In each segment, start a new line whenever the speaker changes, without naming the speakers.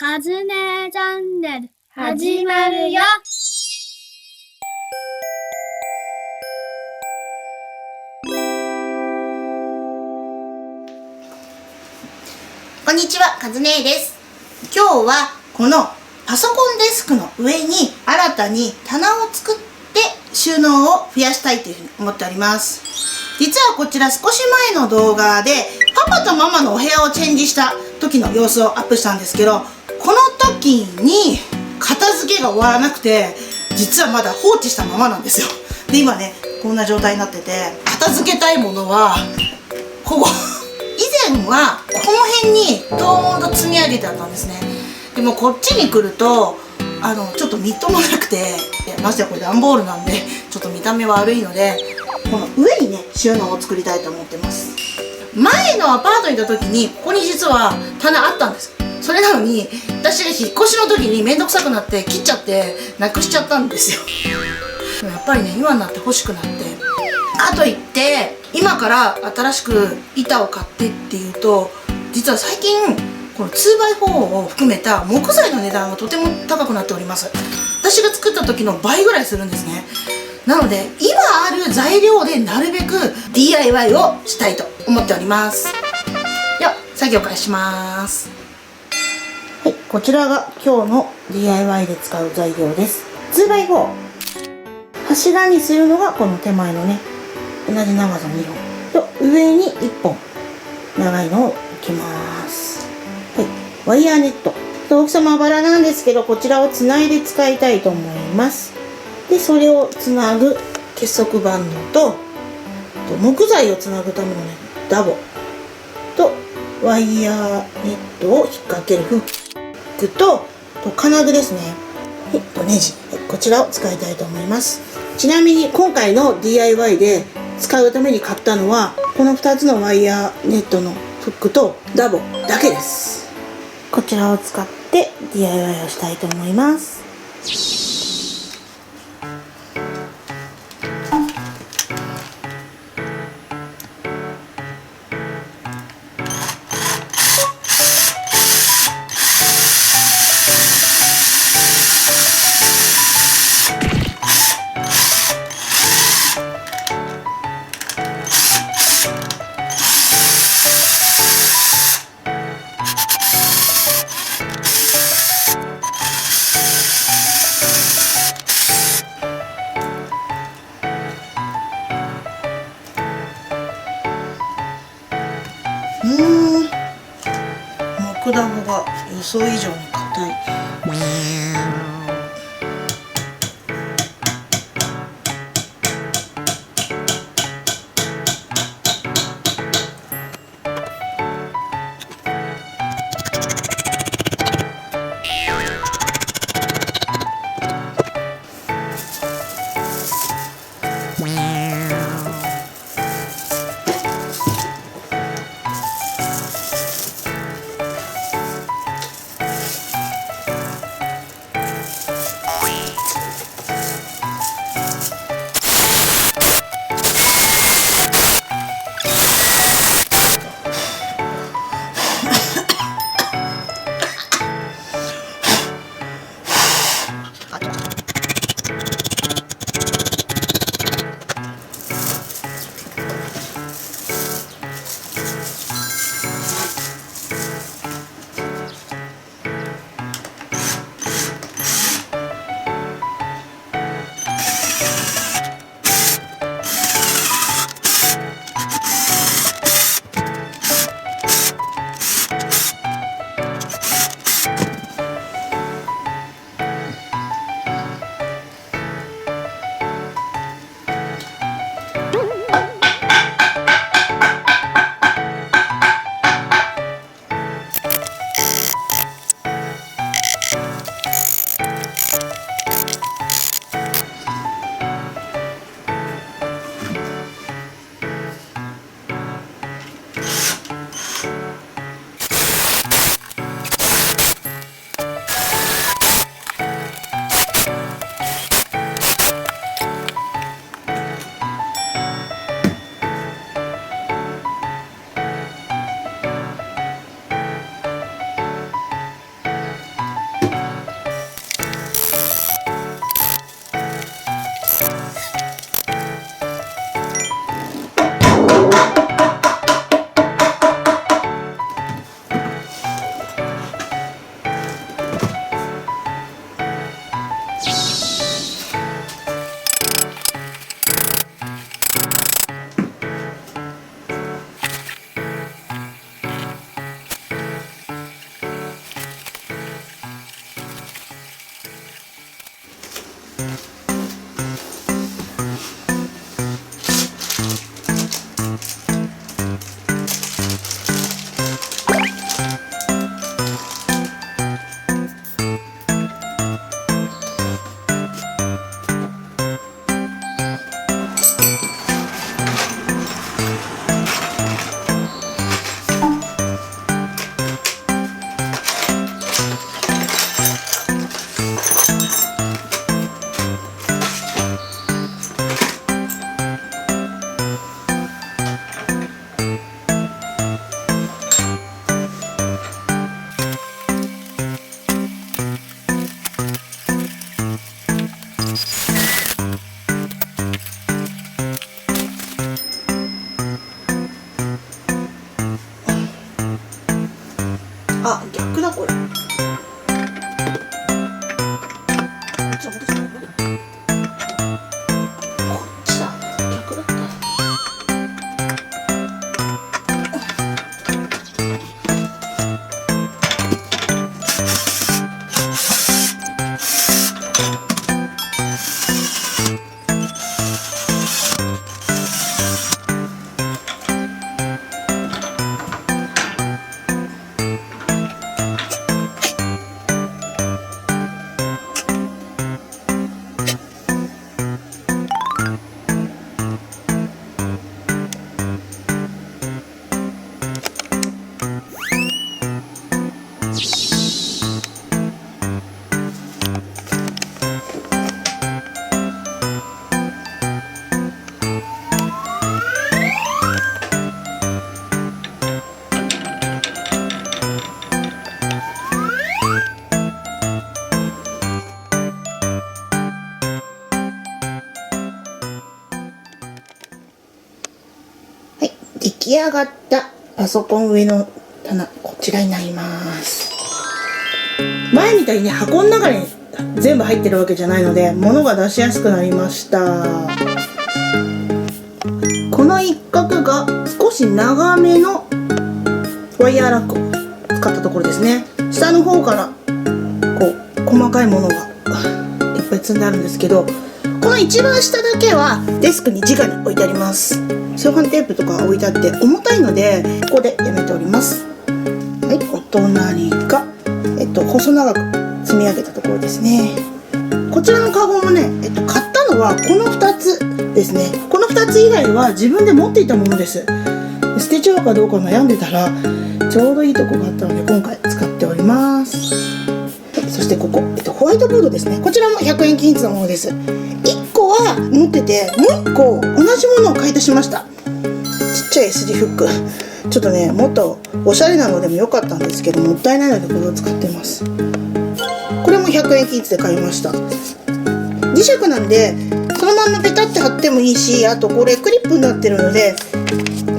カズネチャンネル始まるよ。
こんにちは、カズネです。今日はこのパソコンデスクの上に新たに棚を作って収納を増やしたいというふうに思っております。実はこちら少し前の動画でパパとママのお部屋をチェンジした時の様子をアップしたんですけど、この時に片付けが終わらなくて、実はまだ放置したままなんですよ。で、今ね、こんな状態になってて、片付けたいものはここ以前はこの辺にドーンと積み上げてあったんですね。でもこっちに来るとちょっとみっともなくて、ましてやこれ段ボールなんでちょっと見た目悪いので、この上にね収納を作りたいと思ってます。前のアパートにいた時にここに実は棚あったんです。それなのに私が引っ越しの時に面倒くさくなって切っちゃってなくしちゃったんですよ。でもやっぱりね、今になって欲しくなって、あと言って今から新しく板を買ってっていうと、実は最近この 2x4 を含めた木材の値段がとても高くなっております。私が作った時の倍ぐらいするんですね。なので今ある材料でなるべく DIY をしたいと思っております。では作業開始します。はい、こちらが今日の DIY で使う材料です。 2x4 柱にするのがこの手前のね、同じ長さ2本と上に1本長いのを置きます。はい、ワイヤーネット大きさまばらなんですけど、こちらをつないで使いたいと思います。で、それをつなぐ結束バンドと木材をつなぐためのねダボとワイヤーネットを引っ掛けるフックと金具ですね。ネジ、こちらを使いたいと思います。ちなみに今回の DIY で使うために買ったのはこの2つのワイヤーネットのフックとダボだけです。こちらを使って DIY をしたいと思います。木ダボが予想以上に硬い。あ、逆だこれ。こっちだ。逆だった。出来上がったパソコン上の棚、こちらになります。前みたいに箱の中に全部入ってるわけじゃないので、物が出しやすくなりました。この一角が少し長めのワイヤーラックを使ったところですね。下の方からこう細かいものがいっぱい積んであるんですけど、この一番下だけはデスクに直に置いてあります。セロハンテープとか置いてあって重たいので、ここでやめております。はい、お隣が、細長く積み上げたところですね。こちらのカゴもね、買ったのはこの2つですね。この2つ以外は自分で持っていたものです。捨てちゃうかどうか悩んでたら、ちょうどいいとこがあったので今回使っております。そしてここ、ホワイトボードですね。こちらも100円均一のものです。1個は持ってて、もう1個同じものを買い足しました。ちっちゃい S 字フック。ちょっとね、もっとおしゃれなのでもよかったんですけど、もったいないのでこれを使ってます。これも100円均一で買いました。磁石なんで、そのままペタって貼ってもいいし、あとこれクリップになってるので、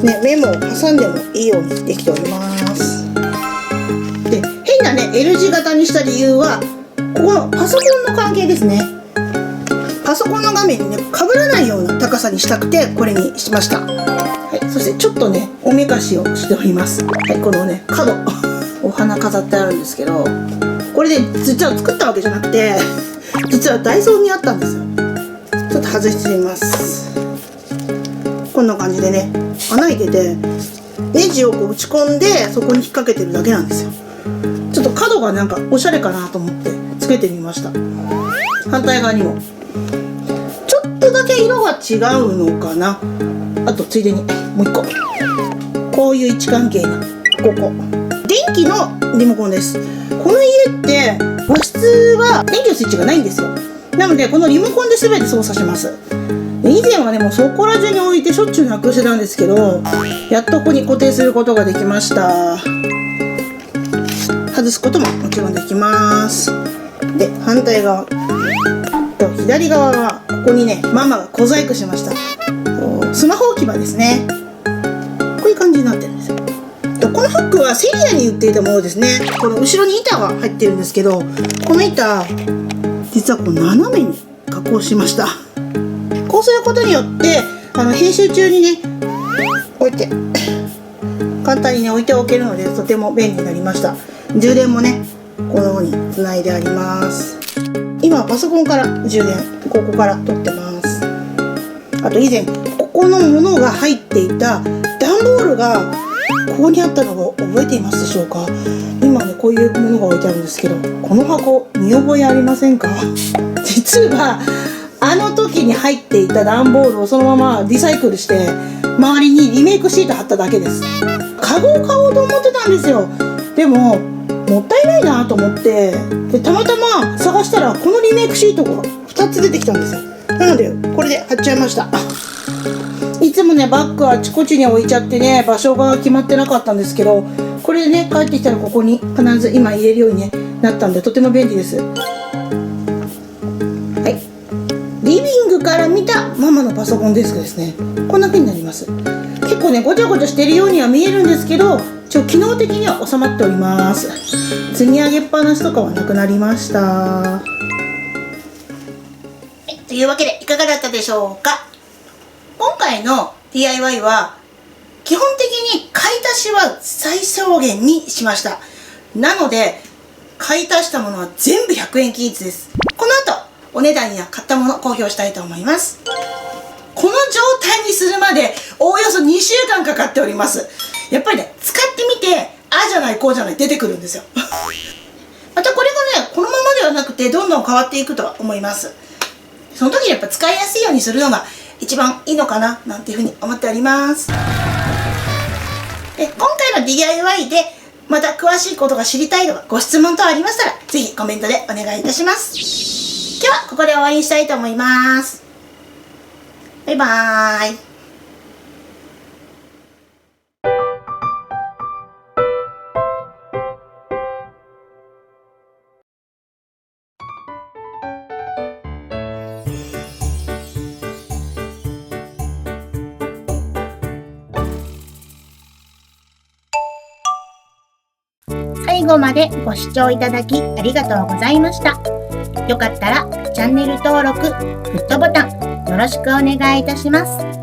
ね、メモを挟んでもいいようにできております。で、変なね、L 字型にした理由は、ここのパソコンの関係ですね。パソコンの画面にね、被らないような高さにしたくて、これにしました。はい、そしてちょっとね、おめかしをしております。はい、このね、角、お花飾ってあるんですけど、これで実は作ったわけじゃなくて、実はダイソーにあったんですよ。ちょっと外してみます。こんな感じでね、穴開けて、ネジをこう打ち込んで、そこに引っ掛けてるだけなんですよ。ちょっと角がなんかおしゃれかなと思ってつけてみました。反対側にもちょっとだけ色が違うのかな。あとついでにもう一個、こういう位置関係なここ、電気のリモコンです。この家って和室は電気のスイッチがないんですよ。なのでこのリモコンで全て操作します。以前はね、もうそこら中に置いてしょっちゅうなくしてたんですけど、やっとここに固定することができました。外すことももちろんできます。で、反対側と左側はここにね、ママが小細工しました。スマホ置き場ですね。こういう感じになってるんですよ。このフックはセリアに売っていたものですね。この後ろに板が入ってるんですけど、この板実はこう斜めに加工しました。こうすることによって編集中にね、置いて簡単にね置いておけるので、とても便利になりました。充電もね、このようにつないであります。今今パソコンから充電、ここから取ってます。あと以前ここのものが入っていた段ボールがここにあったのを覚えていますでしょうか。今ね、こういうものが置いてあるんですけど、この箱見覚えありませんか？実はあの時に入っていた段ボールをそのままリサイクルして周りにリメイクシート貼っただけです。カゴを買おうと思ってたんですよ。でももったいないなと思って、でたまたま探したらこのリメイクシートが2つ出てきたんですよ。なのでこれで貼っちゃいました。いつもね、バッグあちこちに置いちゃってね、場所が決まってなかったんですけど、これでね、帰ってきたらここに必ず今入れるように、なったんでとても便利です。はい、リビングから見たママのパソコンデスクですね。こんな風になります。結構ね、ごちゃごちゃしてるようには見えるんですけど、機能的には収まっております。積み上げっぱなしとかはなくなりました。はい、というわけでいかがだったでしょうか。今回の DIY は基本的に買い足しは最小限にしました。なので買い足したものは全部100円均一です。この後お値段や買ったもの公表したいと思います。この状態にするまでおおよそ2週間かかっております。やっぱりね、使ってみてああじゃないこうじゃない出てくるんですよ。またこれがね、このままではなくてどんどん変わっていくとは思います。その時にやっぱ使いやすいようにするのが一番いいのかななんていうふうに思っております。で、今回の DIY でまた詳しいことが知りたいとかご質問等ありましたらぜひコメントでお願いいたします。今日はここで終わりにしたいと思います。バイバーイ。最後までご視聴いただきありがとうございました。よかったらチャンネル登録、グッドボタンよろしくお願いいたします。